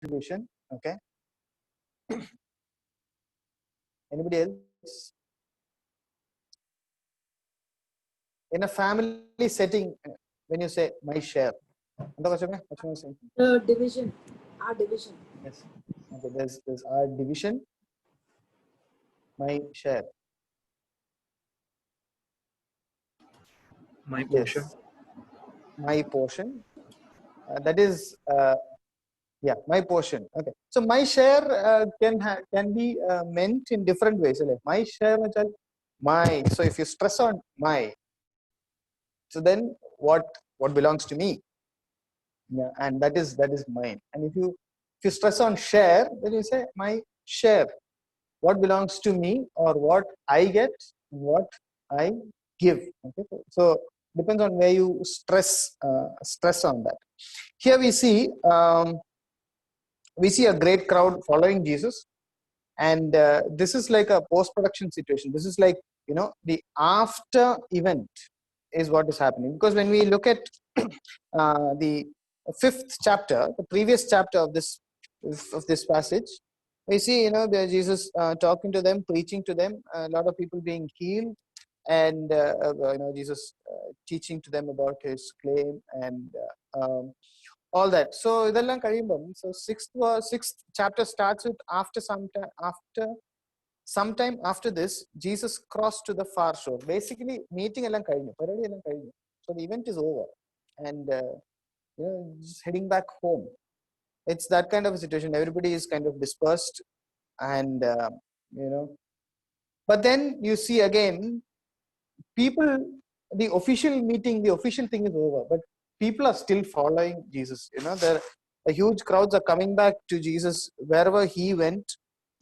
division. Okay. Anybody else? In a family setting, when you say my share, division. Our division. yes. Okay, there's our division, my share. My portion. Yes, my portion. That is, yeah, my portion. Okay, so my share can be meant in different ways. Like my share, my. So if you stress on my, so then what belongs to me? Yeah, and that is mine. And if you stress on share, then you say my share. What belongs to me, or what I get, what I give. Okay, so depends on where you stress on that. Here we see a great crowd following Jesus, and this is like a post-production situation. This is like, the after event is what is happening, because when we look at the fifth chapter, the previous chapter of this passage, we see, Jesus talking to them, preaching to them, a lot of people being healed, and Jesus teaching to them about his claim, and all that. So idellam kazhimbam, so sixth chapter starts with sometime after this, Jesus crossed to the far shore. Basically, meeting ellam kazhinju, paradi ellam kazhinju, so the event is over, and just heading back home. It's that kind of a situation. Everybody is kind of dispersed, and but then you see again, people, the official meeting, the official thing is over, but people are still following Jesus. There a huge crowds are coming back to Jesus wherever he went.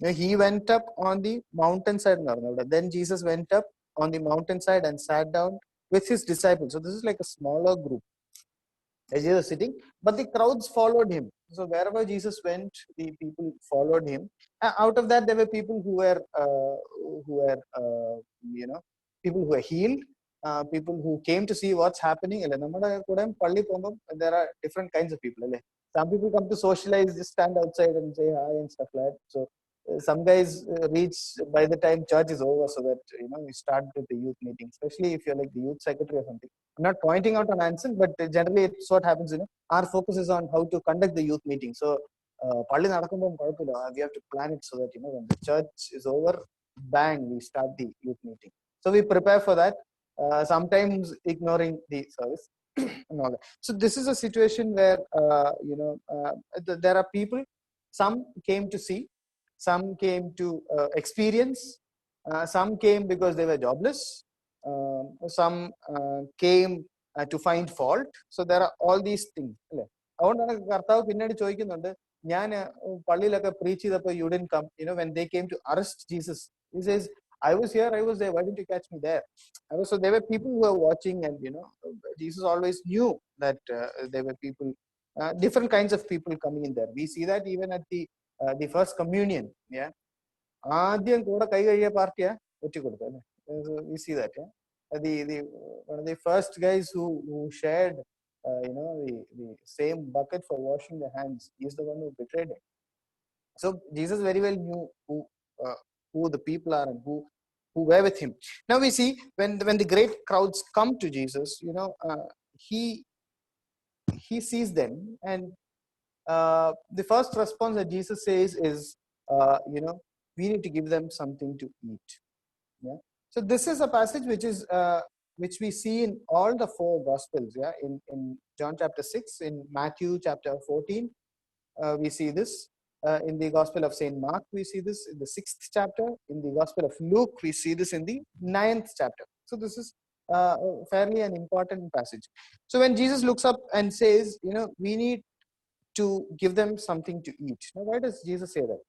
He went up on the mountainside. Then Jesus went up on the mountainside and sat down with his disciples. So this is like a smaller group as Jesus was sitting, but the crowds followed him. So wherever Jesus went, the people followed him. Out of that, there were people people who were healed, people who came to see what's happening. There are different kinds of people. Some people come to socialize, just stand outside and say hi and stuff like that. So some guys reach by the time church is over, so that we start with the youth meeting, especially if you're like the youth secretary or something. I'm not pointing out an answer, but generally it's what happens. Our focus is on how to conduct the youth meeting. So we have to plan it so that when the church is over, bang, we start the youth meeting. So we prepare for that, sometimes ignoring the service and all that. So this is a situation where there are people. Some came to see, some came to experience, some came because they were jobless, some came to find fault. So there are all these things. അതുകൊണ്ടാണ് കർത്താവ് പിന്നീട് ചോദിക്കുന്നുണ്ട്, ഞാൻ പള്ളിയിലൊക്കെ preach ചെയ്തപ്പോൾ you didn't come. When they came to arrest Jesus, he says, I was here, I was there, why didn't you catch me there? So there were people who were watching, and Jesus always knew that there were people, different kinds of people coming in there. We see that even at the first communion. Yeah, ആദ്യം കൂടെ കൈ കഴിയ പാർട്ടിയാ ഒറ്റിക്കൊടുത്തു അല്ലേ? We see that. Yeah, the one of the first guys who shared the same bucket for washing the hands, he is the one who betrayed him. So Jesus very well knew who the people are and who were with him. Now we see when the great crowds come to Jesus, he sees them, and the first response that Jesus says is, we need to give them something to eat. Yeah. So this is a passage which we see in all the four gospels. Yeah, in John chapter 6, in Matthew chapter 14, we see this. In the Gospel of Saint Mark, we see this in the 6th chapter. In the Gospel of Luke, we see this in the 9th chapter. So this is fairly an important passage. So when Jesus looks up and says, we need to give them something to eat. Now, why does Jesus say that?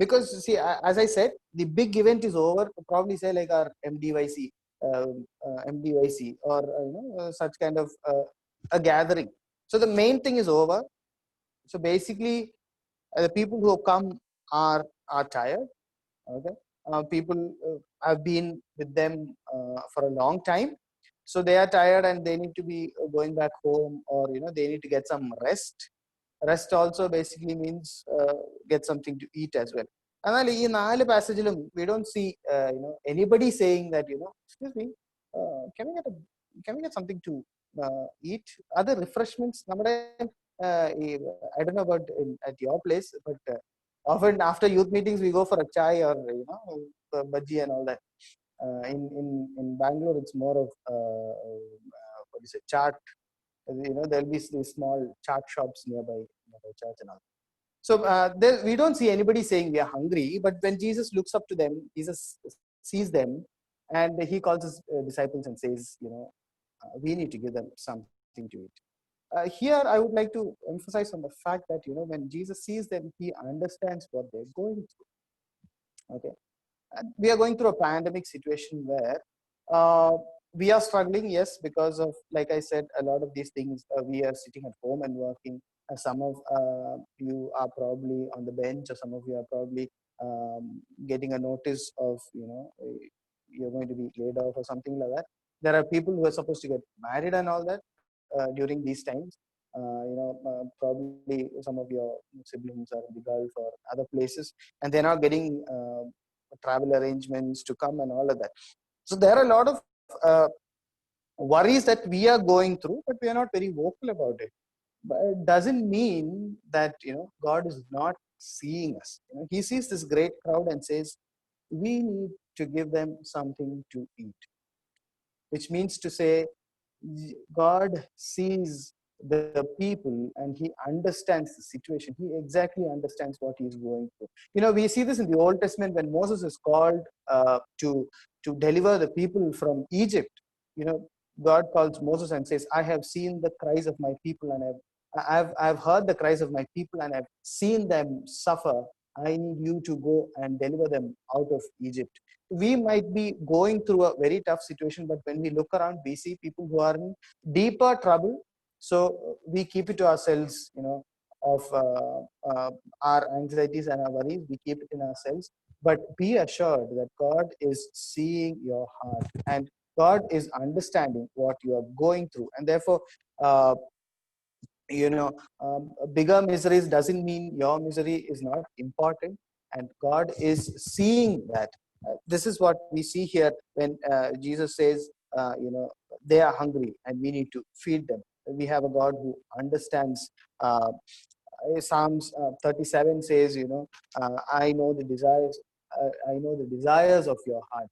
Because see, as I said, the big event is over. Probably say like our MDYC or such kind of a gathering. So the main thing is over. So basically, the people who have come are tired. Okay, people have been with them for a long time, so they are tired and they need to be going back home, or they need to get some rest. Rest also basically means get something to eat as well. എന്നാൽ ഈ 4 പാസേജിലും we don't see anybody saying that excuse me, can we get something to eat, other refreshments. നമ്മുടെ I don't know about at your place, but often after youth meetings we go for a chai or bhaji and all that. In Bangalore it's more of what is it, chaat. There'll be these small chaat shops nearby church and all. So we don't see anybody saying we are hungry, but when Jesus looks up to them, Jesus sees them and he calls his disciples and says, we need to give them something to eat. Here I would like to emphasize on the fact that when Jesus sees them, he understands what they're going through. Okay, and we are going through a pandemic situation where we are struggling, yes, because of, like I said, a lot of these things. We are sitting at home and working. Some of you are probably on the bench, or some of you are probably getting a notice of you're going to be laid off or something like that. There are people who are supposed to get married and all that during these times. Probably some of your siblings are in the Gulf or other places, and they're not getting travel arrangements to come and all of that. So there are a lot of worries that we are going through, but we are not very vocal about it. But it doesn't mean that God is not seeing us. He sees this great crowd and says, we need to give them something to eat, which means to say God sees the people and he understands the situation. He exactly understands what he is going through. We see this in the Old Testament when Moses is called to deliver the people from Egypt. God calls Moses and says, I have seen the cries of my people, and I've heard the cries of my people, and I've seen them suffer. I need you to go and deliver them out of Egypt. We might be going through a very tough situation, but when we look around, we see people who are in deeper trouble. So we keep it to ourselves, of our anxieties and our worries. We keep it in ourselves. But be assured that God is seeing your heart, and God is understanding what you are going through. And therefore, bigger miseries doesn't mean your misery is not important, and God is seeing that. This is what we see here when Jesus says, they are hungry and we need to feed them. We have a God who understands. Psalms 37 says, I know the desires of your heart.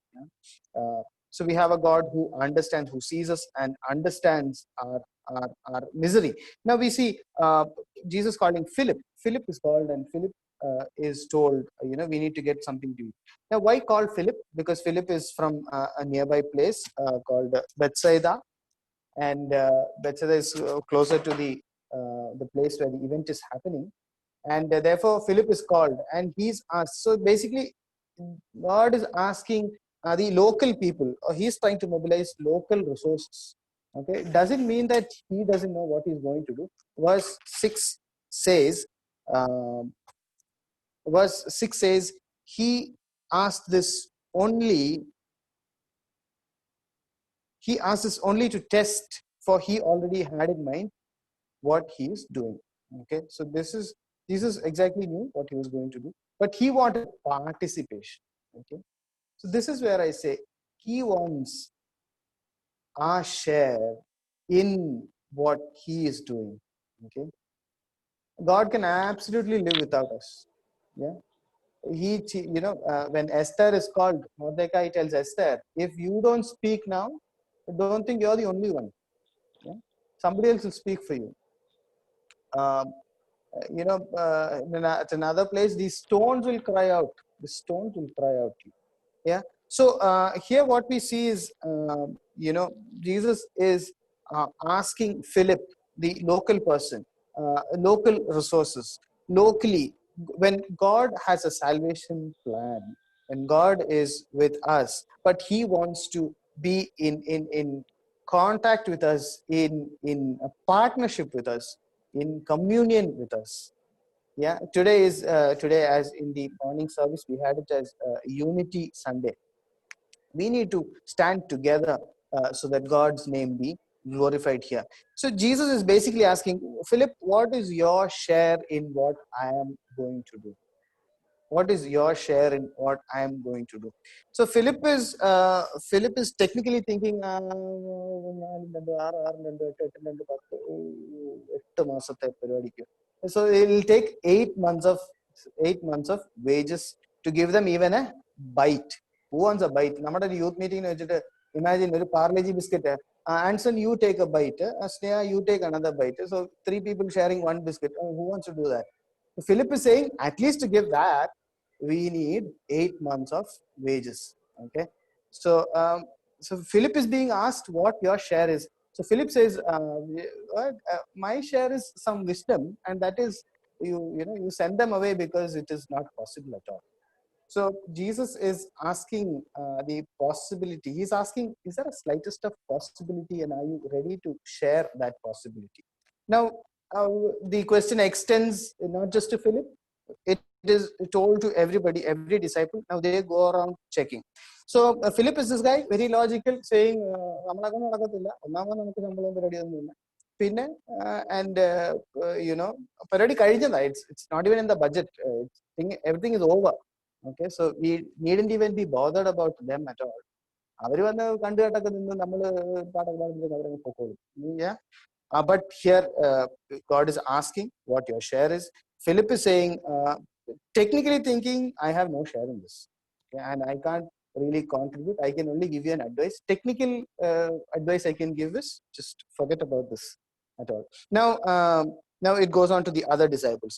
So we have a God who understands, who sees us and understands our misery. Now we see Jesus calling Philip. Philip is called, and Philip is told, we need to get something to eat. Now, why called Philip? Because Philip is from a nearby place called Bethsaida, and Bethsaida is closer to the place where the event is happening, and therefore Philip is called, and he's asked. So basically, God is asking the local people, or he's trying to mobilize local resources. Okay, it doesn't mean that he doesn't know what he's going to do. Verse 6 says, um, he asked this only to test, for he already had in mind what he is doing. Okay, so Jesus exactly knew what he was going to do, but he wanted participation. Okay, so this is where I say he wants our share in what he is doing. Okay, God can absolutely live without us. Yeah, when Esther is called, Mordecai tells Esther, if you don't speak now, don't think you're the only one. Yeah? Somebody else will speak for you. At another place, these stones will cry out. The stones will cry out to you. Yeah. So here what we see is, Jesus is asking Philip, the local person, local resources, locally. When God has a salvation plan, and God is with us, but he wants to be in contact with us, in a partnership with us, in communion with us. Yeah, today, as in the morning service, we had it as Unity Sunday. We need to stand together so that God's name be glorified here. So Jesus is basically asking, Philip, what is your share in what I am going to do? What is your share in what I am going to do? So Philip is technically thinking, so it will take 8 months of wages to give them even a bite. Who wants a bite? നമ്മുടെ ഒരു youth മീറ്റിംഗിന് വെച്ചിട്ട് imagine ഒരു Parle-G biscuit. Anson, you take a bite. Sneha, you take another bite. So 3 people sharing one biscuit. Who wants to do that? So Philip is saying, at least to give that, we need 8 months of wages. Okay. So so Philip is being asked what your share is. So Philip says, my share is some wisdom, and that is you send them away because it is not possible at all. So Jesus is asking the possibility. He's asking, is there a slightest of possibility, and are you ready to share that possibility? Now, the question extends not just to Philip. It is told to everybody, every disciple. Now they go around checking. So Philip is this guy, very logical, saying, പിന്നെ and പരിപാടി കഴിഞ്ഞതാ. It's not even in the budget. Everything is over. Okay, so we needn't even be bothered about them at all. അവര് വന്ന് കണ്ടു കേട്ടൊക്കെ നിന്ന് നമ്മള് പാട്ടൊക്കെ പാടുമ്പോൾ അവരങ്ങ് പൊക്കോളും. But here God is asking what your share is. Philip is saying, technically thinking, I have no share in this. Okay, and I can't really contribute. I can only give you an advice. Technical advice I can give is just forget about this at all. Now it goes on to the other disciples.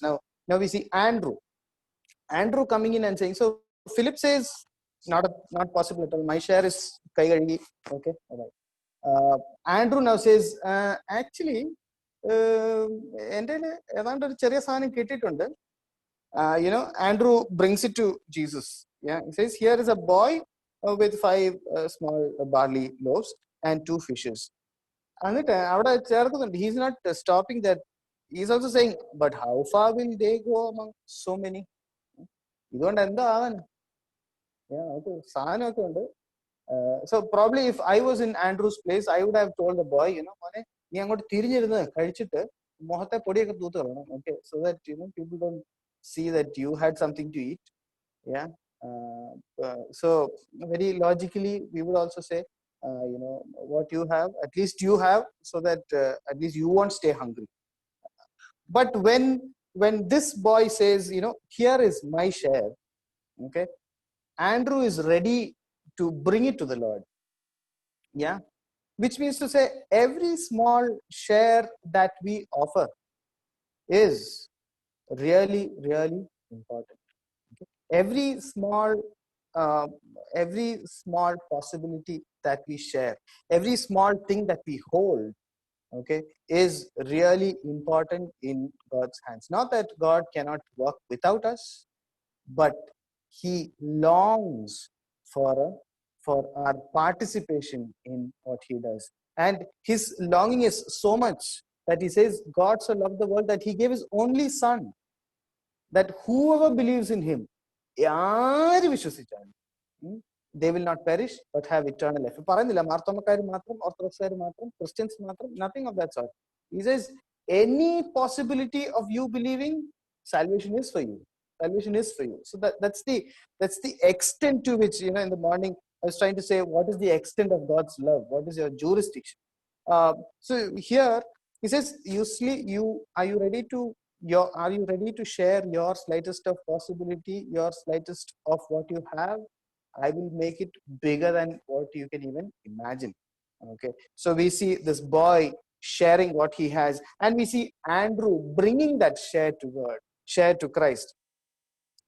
Now we see Andrew coming in and saying, so Philip says, not possible at all. My share is Kaigali. Okay, all right. Andrew now says, actually, എൻ്റെ ഏതാണ്ട് ഒരു ചെറിയ സാധനം കിട്ടിയിട്ടുണ്ട്. Andrew brings it to Jesus. Yeah, he says, here is a boy with 5 small barley loaves and 2 fishes. എന്നിട്ട് അവിടെ ചേർക്കുന്നുണ്ട്. He's not stopping that. He's also saying, but how far will they go among so many? ഇതുകൊണ്ട് എന്താ ആവാൻ? സാധനമൊക്കെ ഉണ്ട്. So probably if I was in Andrew's place, I would have told the boy, മോനെ നീ അങ്ങോട്ട് തിരിഞ്ഞിരുന്ന് കഴിച്ചിട്ട് മുഖത്തെ പൊടിയൊക്കെ തൂത്ത് കളയണം. Okay, so that people don't see that you had something to eat. Yeah. So very logically we would also say, what you have, at least you have, so that at least you won't stay hungry. But when this boy says, here is my share, okay, Andrew is ready to bring it to the Lord. Yeah, which means to say every small share that we offer is really, really important. Okay? Every small possibility that we share, every small thing that we hold, okay, is really important in God's hands. Not that God cannot work without us, but He longs for our participation in what He does. And His longing is so much that He says, God so loved the world that He gave His only Son, that whoever believes in Him, they will not perish but have eternal life. പറയുന്നില്ല മാർത്തോമക്കാർ മാത്രം, ഓർത്തഡോക്സുകാർ മാത്രം, Christians മാത്രം, nothing of that sort. He says, any possibility of you believing, salvation is for you. Salvation is for you. So that's the extent to which, in the morning I was trying to say, what is the extent of God's love? What is your jurisdiction? So here he says, are you ready to share your slightest of possibility, your slightest of what you have? I will make it bigger than what you can even imagine. Okay, so we see this boy sharing what he has, and we see Andrew bringing that share to Christ,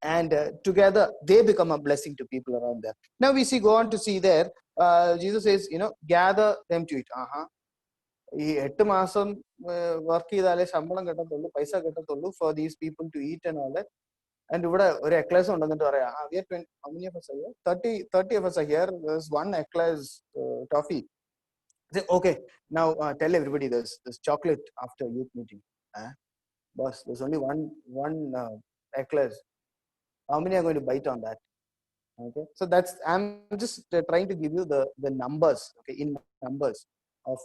and together they become a blessing to people around there. Now we go on to see there, Jesus says, gather them to it. ഈ 8 മാസം work ചെയ്താലേ ശമ്പളം കിട്ടത്തുള്ളൂ, പൈസ കിട്ടത്തുള്ളൂ for these people to eat and all that. And ഇവിടെ ഒരു എക്ലേസ് ഉണ്ടെന്നിട്ട് പറയാം, how many of us are here? 30 of us are here. There's one eclair toffee. Say, okay, now tell everybody there's chocolate after youth meeting. Boss, there's only one eclair. How many are going to bite on that? Okay, so I'm just trying to give you the numbers, okay, in numbers. of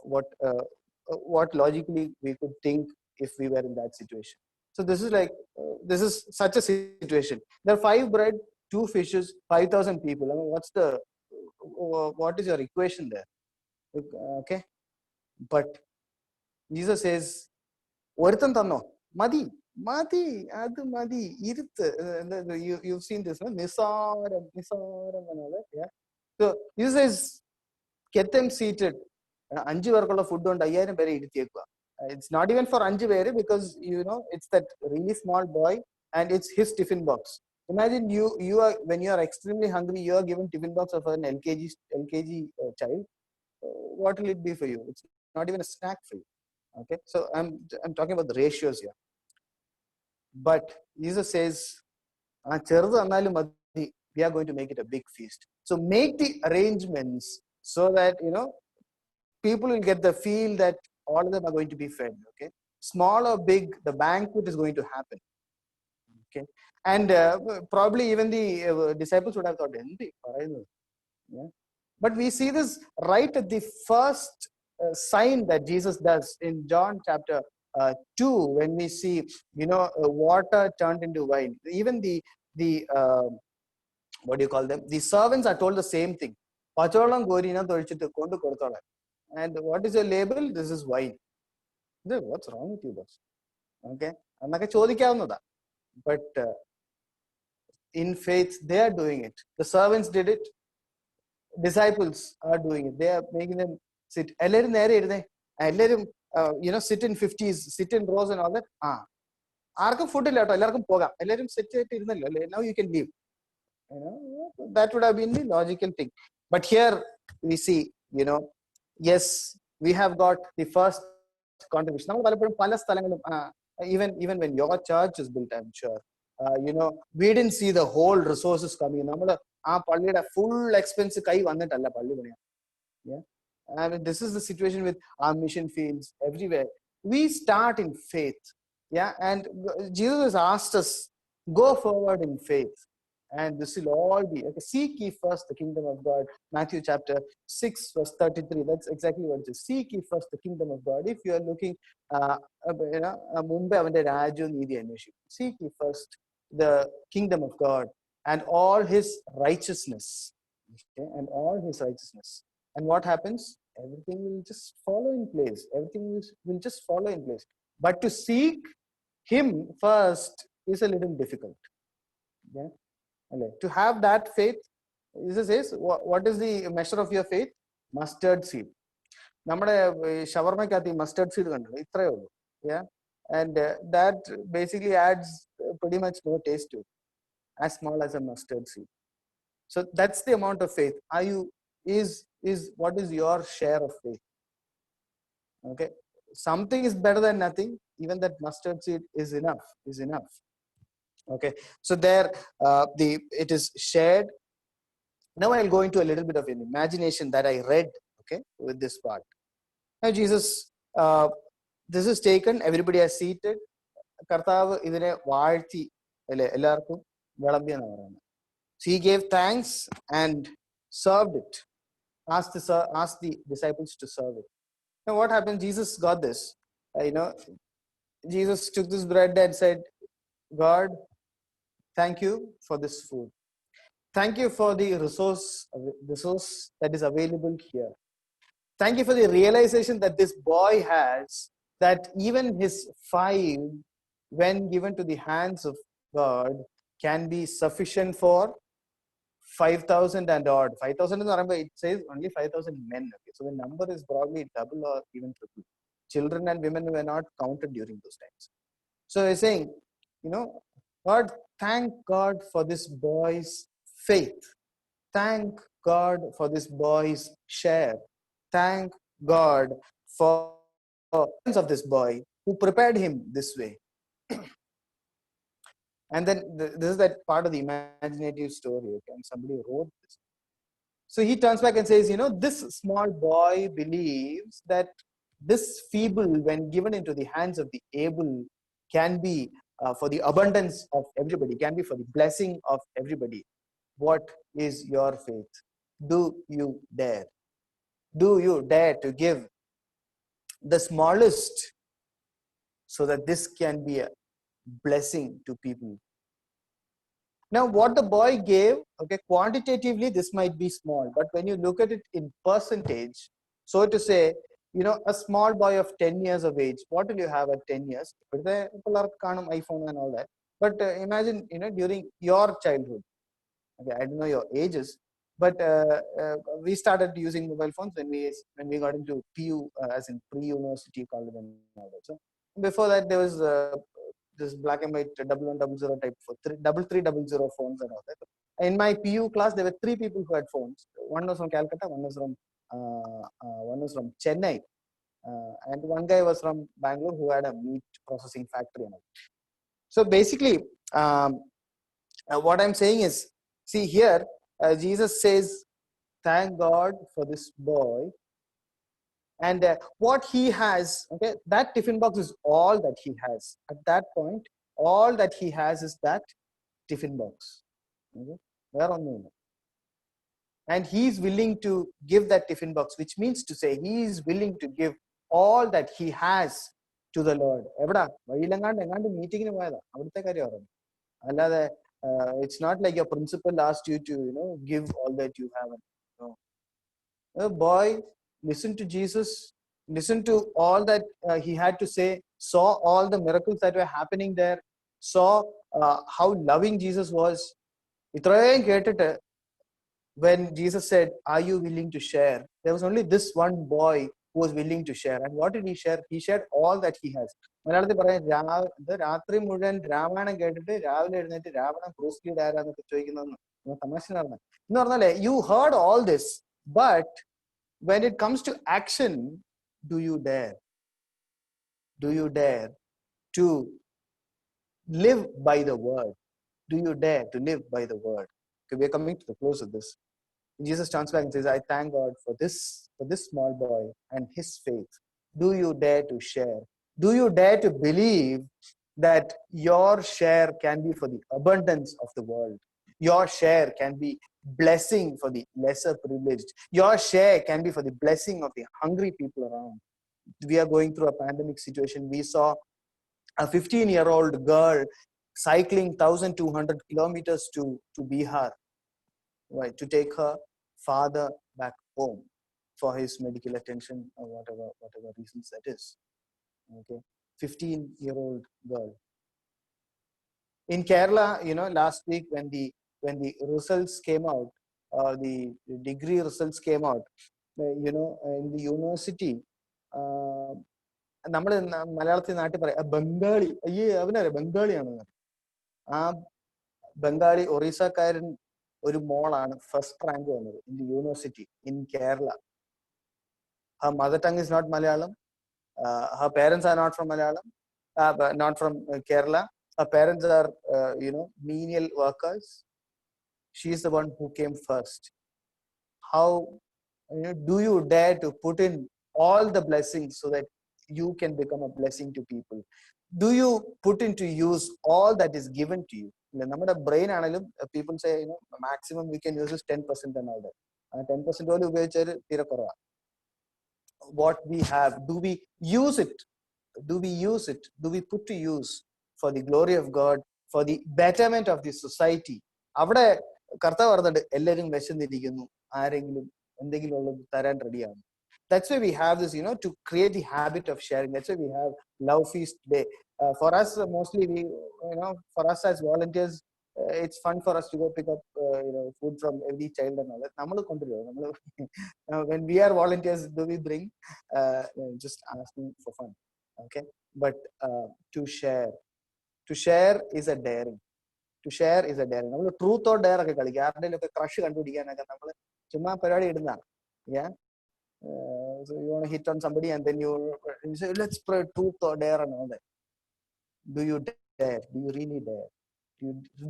what logically we could think if we were in that situation. So this is like this is such a situation. There are 5 bread, 2 fishes, 5,000 people. I mean, what is your equation there? Okay, but Jesus says, "Orthan tanno, madi, madi, adu madi, iruthu." You've seen this, no? Nisaram, nisaram, and all that. Yeah. So Jesus says, "Get them seated." 5 പേർക്കുള്ള food കൊണ്ട് 5,000 പേരെ ഇരുത്തിയേക്കുക. It's not even for 5 പേര് because it's that really small boy and it's his tiffin box. Imagine you are when you are extremely hungry, you are given tiffin box of an LKG child. What will it be for you? It's not even a snack for you. Okay, so I'm talking about the ratios here. But Jesus says, ചെറുത് തന്നാലും മതി, we are going to make it a big feast. So make the arrangements so that people will get the feel that all of them are going to be fed. Okay, small or big, the banquet is going to happen. Okay, and probably even the disciples would have thought, yeah. But we see this right at the first sign that Jesus does in John chapter 2, when we see water turned into wine. Even the what do you call them? The servants are told the same thing. Pacholam gorina tholichittu kondu koduthola. And what is your label? This is wine. What's wrong with you, boss? Okay, annaka chodikavunada. But in faith, they are doing it. The servants did it. Disciples are doing it. They are making them sit. Ellarum nere irune. Ellarum sit in 50s, sit in rows and all that. ആർക്കും food ഇല്ല കേട്ടോ, എല്ലാവർക്കും പോകാം, എല്ലാവരും set ആയിട്ട് ഇരുന്നല്ലോ അല്ലേ, now you can leave. That would have been the logical thing. But here we see, yes, we have got the first contribution. നമ്മൾ പലപ്പോഴും പല സ്ഥലങ്ങളും even when your church is built, I'm sure we didn't see the whole resources coming. നമ്മൾ ആ പള്ളിയുടെ full expense കൈ വന്നിട്ടല്ല പള്ളി പണിയാൻ. Yeah, I mean, this is the situation with our mission fields everywhere. We start in faith. Yeah, and Jesus has asked us, go forward in faith, and this will all be okay. Seek ye first the kingdom of God. Matthew chapter 6 verse 33. That's exactly what it is. Seek ye first the kingdom of God. If you are looking munbe avante rajyu neethi anveshikkum. Seek ye first the kingdom of God and all his righteousness. Okay, and all his righteousness. And what happens? Everything will just follow in place. Everything will just follow in place. But to seek him first is a little difficult. Yeah. Okay. To have that faith, Jesus says, what is the measure of your faith? Mustard seed. നമ്മുടെ ഷവർമയ്ക്കകത്ത് ഈ mustard seed കണ്ടല്ലോ, ഇത്രയേ ഉള്ളൂ. Yeah, and that basically adds pretty much no taste to it, as small as a mustard seed. So that's the amount of faith. What is your share of faith? Okay, something is better than nothing. Even that mustard seed is enough. Okay, so there it is shared. Now I'll go into a little bit of an imagination that I read, okay, with this part. Now Jesus, this is taken, everybody is seated. കർത്താവ് ഇതിനെ വാഴ്ത്തി അല്ലെ എല്ലാവർക്കും വിളമ്പിയെന്ന് പറയുന്നത്. So he gave thanks and served it. Asked the disciples to serve it. Now what happened? Jesus got this. Jesus took this bread and said, God, thank you for this food. Thank you for the resource that is available here. Thank you for the realization that this boy has, that even his 5, when given to the hands of God, can be sufficient for 5,000 and odd. 5,000 it says only 5,000 men. Okay, so the number is probably double or even triple. Children and women were not counted during those times. So he's saying, God, thank God for this boy's faith. Thank God for this boy's share. Thank God for the of this boy who prepared him this way. And then this is that part of the imaginative story. Okay, and somebody wrote this. So he turns back and says, this small boy believes that this feeble, when given into the hands of the able, can be for the abundance of everybody, can be for the blessing of everybody. What is your faith? Do you dare? Do you dare to give the smallest, so that this can be a blessing to people. Now, what the boy gave, okay, quantitatively, this might be small, but when you look at it in percentage, so to say, a small boy of 10 years of age, what will you have at 10 years? iPhone and all that. But imagine, during your childhood, okay, I don't know your ages, but we started using mobile phones when we got into PU, as in pre-university college and all that. So before that, there was this black and white 1100 type for 3300 phones and all that. In my PU class, there were three people who had phones. One was from Calcutta, one was from Chennai, and one guy was from Bangalore who had a meat processing factory and all. So basically, what I'm saying is, see here, Jesus says, "Thank God for this boy." And what he has, okay, that tiffin box is all that he has. At that point, all that he has is that tiffin box. Okay? And he is willing to give that tiffin box, which means to say he is willing to give all that he has to the Lord. It's not like your principal asked you to give all that you have. No. The boy listened to Jesus, listened to all that he had to say, saw all the miracles that were happening there, saw how loving Jesus was. When Jesus said, "Are you willing to share?" there was only this one boy who was willing to share. And what did he share? He shared all that he has. മലയാളത്തിൽ പറയാം, രാത്രി മുഴുവൻ രാമായണം കേട്ടിട്ട് രാവിലെ എഴുന്നേറ്റ് Ravanan cruise lead ആരാന്നൊക്കെ ചോദിക്കുന്നതെന്ന് തമാശ നടന്ന എന്ന് പറഞ്ഞാലേ, you heard all this, but when it comes to action, do you dare? Do you dare to live by the word? Do you dare to live by the word? Okay, we are coming to the close of this. Jesus turns back and says, "I thank God for this small boy and his faith." Do you dare to share? Do you dare to believe that your share can be for the abundance of the world? Your share can be blessing for the lesser privileged. Your share can be for the blessing of the hungry people around. We are going through a pandemic situation. We saw a 15-year-old girl cycling 1,200 kilometers to Bihar, right, to take her father back home for his medical attention or whatever reasons that is. Okay, 15-year-old girl. In Kerala, last week when the results came out, the degree results came out, in the university, നമ്മൾ മലയാളത്തിൽ നാട്ടിൽ പറയാം ബംഗാളി, അവനറിയാം ബംഗാളിയാണെന്ന്. ആ ബംഗാളി ഒറീസക്കാരൻ ഒരു മോളാണ് first rank വന്നത് in the university in Kerala. Her mother tongue is not Malayalam. Her parents are not from Malayalam, not from Kerala. Her parents are, menial workers. She is the one who came first. How do you dare to put in all the blessings so that you can become a blessing to people? Do you put into use all that is given to you? നമ്മുടെ brain ആണെങ്കിലും people say maximum we can use is 10% and all that. 10% പോലും ഉപയോഗിച്ചാൽ തീരെ കുറവാണ്. What we have, do we use it? Do we use it? Do we put to use for the glory of God, for the betterment of the society? അവിടെ കർത്താവ് പറഞ്ഞിട്ട് എല്ലാവരും വിശന്നിരിക്കുന്നു, ആരെങ്കിലും എന്തെങ്കിലും ഉള്ളത് തരാൻ റെഡിയാണ്. That's why we have this, to create the habit of sharing. That's why we have Love Feast Day. For us, mostly for us as volunteers, it's fun for us to go pick up food from every child and all that. When we are volunteers, do we bring? Just asking for fun. Okay, but to share is a daring. To share is a daring. നമ്മൾ truth or dare ഒക്കെ കളിക്കുക, ആരുടെയൊക്കെ crush കണ്ടുപിടിക്കാനൊക്കെ നമ്മൾ ചുമ്മാ പരിപാടി ഇടുന്നതാണ്. Yeah. So you want to hit on somebody and then you say, let's play truth or dare and all that. Do you dare? Do you really dare?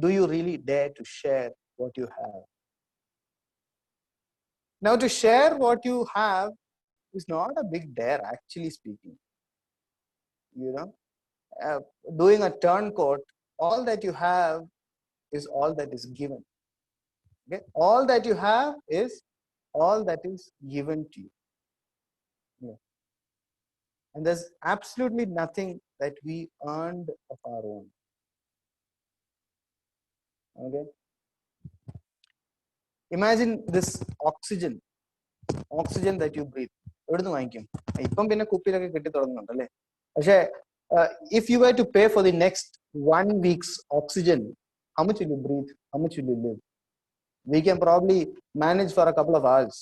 Do you really dare to share what you have? Now, to share what you have is not a big dare, actually speaking. Doing a turncoat, all that you have is all that is given. Okay? All that you have is all that is given to you. Yeah. And there's absolutely nothing that we earned of our own. Okay. Imagine this oxygen that you breathe. എവിടുന്ന് വാങ്ങിക്കും? ഇപ്പം പിന്നെ കുപ്പിയിലൊക്കെ കിട്ടി തുടങ്ങുന്നുണ്ടല്ലേ. പക്ഷേ if you were to pay for the next 1 week's oxygen, how much will you breathe? How much will you live? We can probably manage for a couple of hours,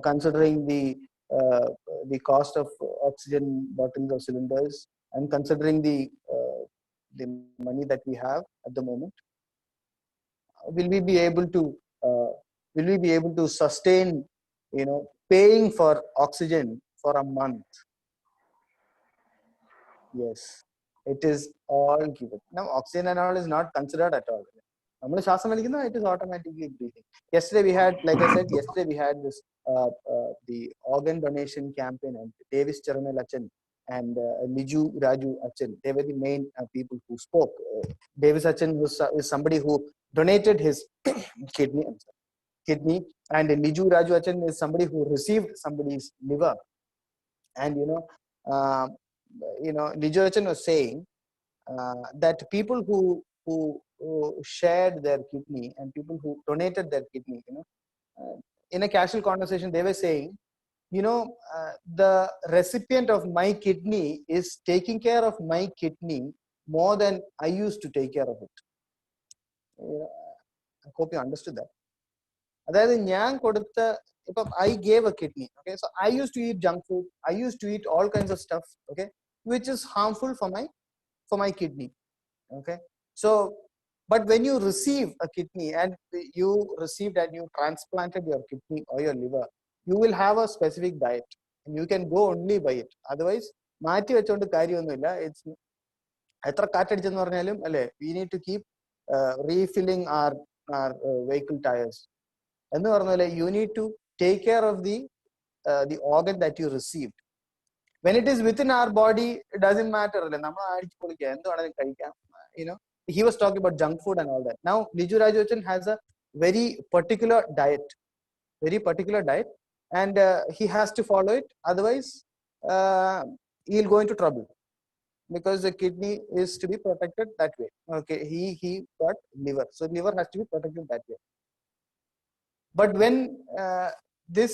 considering the cost of oxygen bottles or cylinders, and considering the money that we have at the moment. Will we be able to sustain, paying for oxygen for a month? Yes, it is all given. Now oxygen and all is not considered at all. It is automatically breathing. Yesterday we had, like I said, this the organ donation campaign, and Davis Charanel Achan and Liju Raju Achan, they were the main people who spoke. Davis Achan is somebody who donated his kidney, and Liju Raju Achan is somebody who received somebody's liver. And Liju Achan was saying that people who shared their kidney and people who donated their kidney, in a casual conversation, they were saying, the recipient of my kidney is taking care of my kidney more than I used to take care of it. I hope you understood that. I gave a kidney. Okay, so I used to eat junk food. I used to eat all kinds of stuff. Okay, which is harmful for my kidney. Okay, so but when you receive a kidney and you received and you transplanted your kidney or your liver, you will have a specific diet and you can go only by it. Otherwise, മാറ്റി വെച്ചോണ്ട് കാര്യമൊന്നുമില്ല. It's എത്ര കാറ്റടിച്ചെന്ന് പറഞ്ഞാലും അല്ലേ, we need to keep refilling our vehicle tires. എന്ന് പറഞ്ഞാൽ you need to take care of the organ that you received. When it is within our body, it doesn't matter. He was talking about junk food and all that. Now, Liju Raju Achan has a very particular diet, and he has to follow it. Otherwise, he'll go into trouble, because the kidney is to be protected that way. Okay, he got liver, so liver has to be protected that way. But when this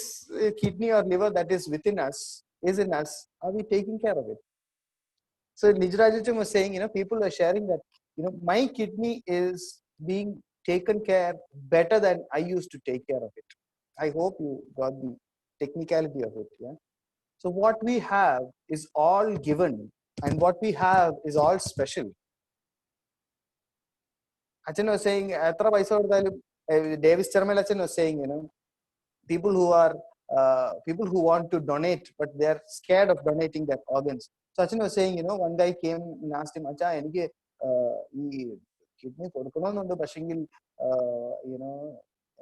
kidney or liver that is within us is in us, are we taking care of it? So Liju Raju Achan was saying, people are sharing that, my kidney is being taken care better than I used to take care of it. I hope you got the technicality of it. Yeah. So what we have is all given, and what we have is all special. Achan was saying, Davis Charanel Achan was saying, people who want to donate, but they are scared of donating their organs. So Achan was saying, one guy came and asked him, Acha, enike kidney കൊടുക്കണമെന്നുണ്ട്, പക്ഷെങ്കിൽ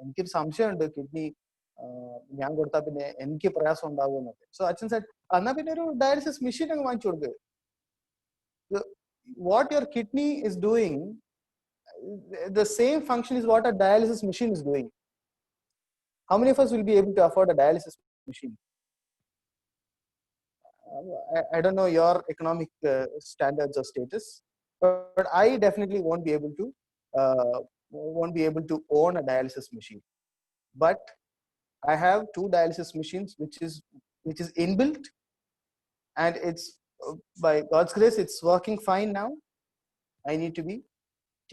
എനിക്കൊരു സംശയമുണ്ട്, kidney ഞാൻ കൊടുത്താൽ പിന്നെ എനിക്ക് പ്രയാസം ഉണ്ടാകുമെന്നൊക്കെ. So അച്ഛൻ said, എന്നാ പിന്നെ ഒരു ഡയാലിസിസ് മെഷീൻ അങ്ങ് വാങ്ങിച്ചു കൊടുക്കുക. What your kidney is doing, the same function is what a dialysis machine is doing. How many of us will be able to afford a dialysis machine? I don't know your economic standards or status, but I definitely won't be able to own a dialysis machine. But I have 2 dialysis machines, which is inbuilt, and it's by God's grace, it's working fine now. I need to be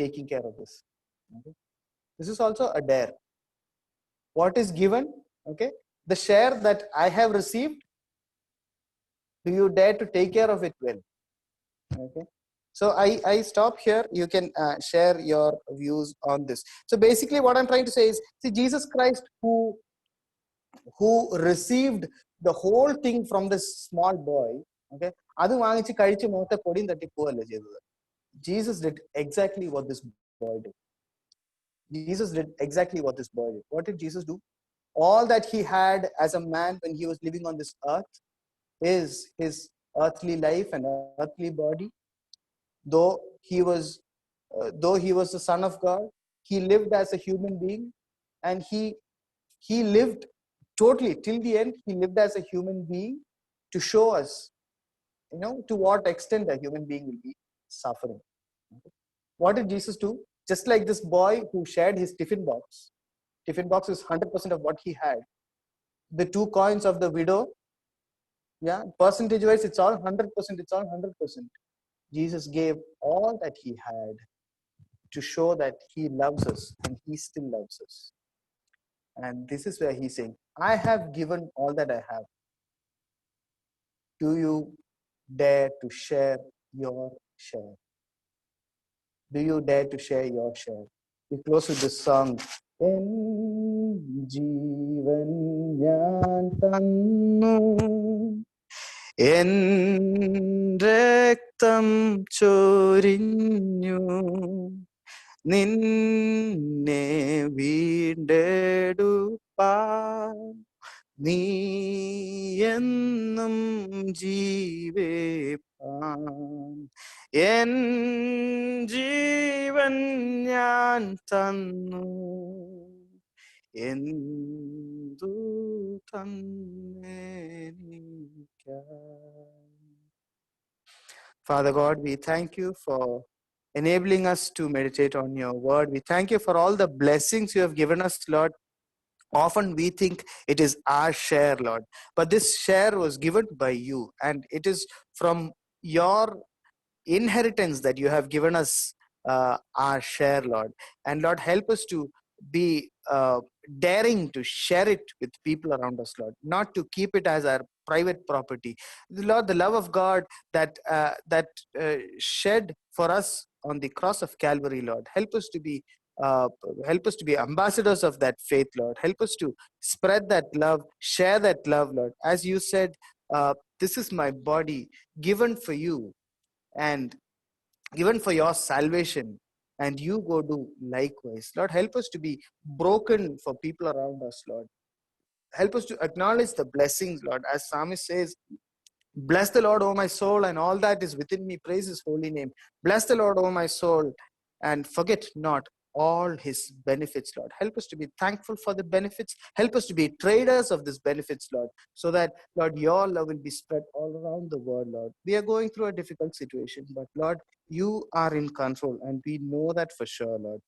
taking care of this. Okay? This is also a dare. What is given? Okay, the share that I have received, do you dare to take care of it well? Okay, so I stop here. You can share your views on this. So basically what I'm trying to say is, see, Jesus Christ, who received the whole thing from this small boy, okay, adu vaangichu kalichu mothe podin thatti povalla cheythathu. Jesus did exactly what this boy did. Jesus did exactly what this boy did. What did Jesus do? All that he had as a man when he was living on this earth is his earthly life and earthly body. Though he was the Son of God, he lived as a human being, and he lived totally till the end. He lived as a human being to show us, to what extent a human being will be suffering. Okay. What did Jesus do? Just like this boy who shared his tiffin box. Tiffin box is 100% of what he had. The 2 coins of the widow, yeah, percentage wise, it's all 100%. It's all 100%. Jesus gave all that he had to show that he loves us and he still loves us. And this is where he's saying, I have given all that I have. Do you dare to share your share? Do you dare to share your share? We close with this song. En jeevan ഞാൻ തന്നു N രക്തം ചൊരിഞ്ഞു നിന്നെ വീണ്ടെടുപ്പാൻ നീ എന്നും ജീവിപ്പാൻ N ജീവൻ ഞാൻ തന്നു എന്തു തന്നെനിക്കായി. Father God, we thank you for enabling us to meditate on your word. We thank you for all the blessings you have given us, Lord. Often we think it is our share, Lord, but this share was given by you, and it is from your inheritance that you have given us our share, Lord. And Lord, help us to be daring to share it with people around us, Lord, not to keep it as our private property. Lord, the love of God that shed for us on the cross of Calvary, Lord, help us to be uh, ambassadors of that faith, Lord. Help us to spread that love, share that love, Lord. As you said, this is my body given for you and given for your salvation, and you go do likewise. Lord, help us to be broken for people around us, Lord. Help us to acknowledge the blessings, Lord. As psalmist says, bless the Lord, O my soul, and all that is within me, praise his holy name. Bless the Lord, O my soul, and forget not all his benefits, Lord. Help us to be thankful for the benefits. Help us to be traders of these benefits, Lord, so that, Lord, your love will be spread all around the world, Lord. We are going through a difficult situation, but Lord, you are in control, and we know that for sure, Lord.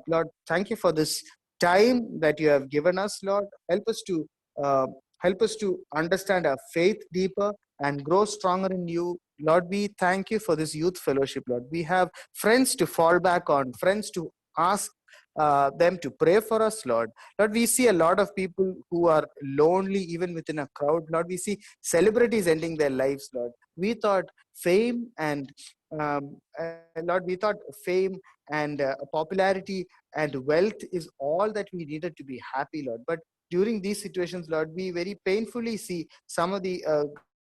Lord, thank you for this time that you have given us, Lord. Uh, help us to understand our faith deeper and grow stronger in you. Lord, we thank you for this youth fellowship, Lord. We have friends to fall back on, friends to ask them to pray for us, Lord. Lord, we see a lot of people who are lonely even within a crowd. Lord, we see celebrities ending their lives, Lord. We thought fame and Lord, we thought fame and popularity and wealth is all that we needed to be happy, Lord. But during these situations, Lord, we very painfully see some of the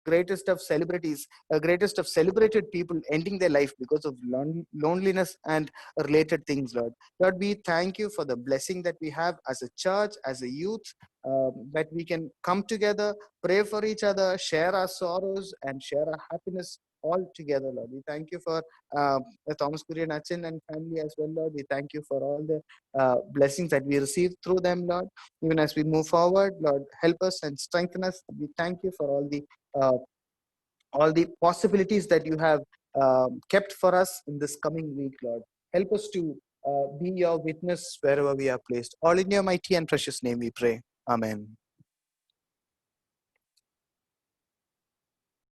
greatest of celebrities, greatest of celebrated people ending their life because of loneliness and related things, Lord. Lord, we thank you for the blessing that we have as a church, as a youth, that we can come together, pray for each other, share our sorrows, and share our happiness all together, Lord. We thank you for Thomas Kurian Achin and family as well, Lord. We thank you for all the blessings that we receive through them, Lord. Even as we move forward, Lord, help us and strengthen us. We thank you for all the possibilities that you have kept for us in this coming week, Lord. Help us to be your witness wherever we are placed. All in your mighty and precious name we pray. Amen.